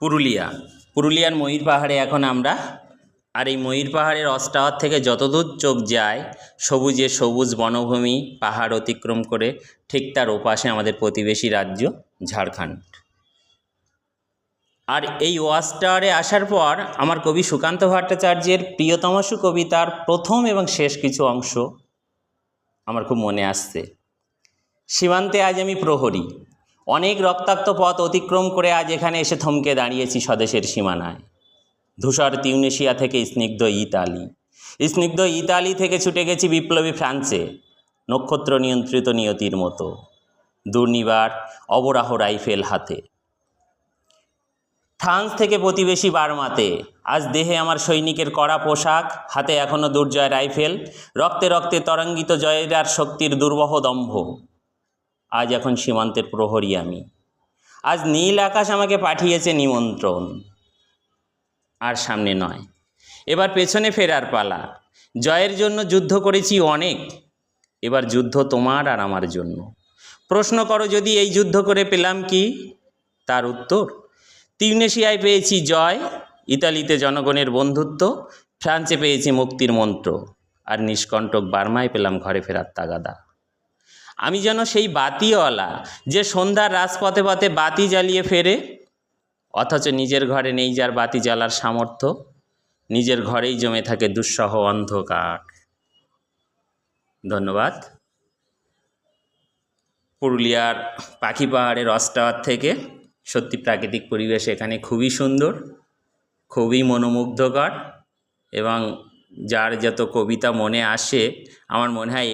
পুরুলিয়ার ময়ূর পাহাড়ে এখন আমরা। আর এই ময়ূর পাহাড়ের ওয়াচ টাওয়ার থেকে যতদূর চোখ যায় সবুজে সবুজ বনভূমি, পাহাড় অতিক্রম করে ঠিক তার ওপাশে আমাদের প্রতিবেশী রাজ্য ঝাড়খণ্ড। আর এই ওয়াচ টাওয়ারে আসার পর আমার কবি সুকান্ত ভট্টাচার্যের প্রিয়তমসু কবিতার প্রথম এবং শেষ কিছু অংশ আমার খুব মনে আসছে। সীমান্তে আজ আমি প্রহরী, অনেক রক্তাক্ত পথ অতিক্রম করে আজ এখানে এসে থমকে দাঁড়িয়েছি স্বদেশের সীমানায়। ধূসর তিউনেশিয়া থেকে স্নিগ্ধ ইতালি থেকে ছুটে গেছি বিপ্লবী ফ্রান্সে, নক্ষত্র নিয়ন্ত্রিত নিয়তির মতো দুর্নিবার অবরাহ রাইফেল হাতে। ফ্রান্স থেকে প্রতিবেশী বার্মাতে আজ দেহে আমার সৈনিকের কড়া পোশাক, হাতে এখনও দুর্জয় রাইফেল, রক্তে রক্তে তরঙ্গিত জয়ের আর শক্তির দুর্বহ দম্ভ। আজ এখন সীমান্তের প্রহরী আমি, আজ নীল আকাশ আমাকে পাঠিয়েছে নিমন্ত্রণ। আর সামনে নয়, এবার পেছনে ফেরার পালা। জয়ের জন্য যুদ্ধ করেছি অনেক, এবার যুদ্ধ তোমার আর আমার জন্য। প্রশ্ন করো যদি এই যুদ্ধ করে পেলাম কি, তার উত্তর তিউনেশিয়ায় পেয়েছি জয়, ইতালিতে জনগণের বন্ধুত্ব, ফ্রান্সে পেয়েছি মুক্তির মন্ত্র, আর নিষ্কণ্টক বার্মায় পেলাম ঘরে ফেরার তাগাদা। আমি যেন সেই বাতিওয়ালা যে সন্ধ্যার রাজপথে পথে বাতি জ্বালিয়ে ফেরে, অথচ নিজের ঘরে নেই যার বাতি জ্বালার সামর্থ্য, নিজের ঘরেই জমে থাকে দুঃসহ অন্ধকার। ধন্যবাদ। পুরুলিয়ার পাখি পাহাড়ের ওয়াচ টাওয়ার থেকে সত্যি প্রাকৃতিক পরিবেশ এখানে খুবই সুন্দর, খুবই মনোমুগ্ধকর, এবং যার যত কবিতা মনে আসে আমার মনে হয়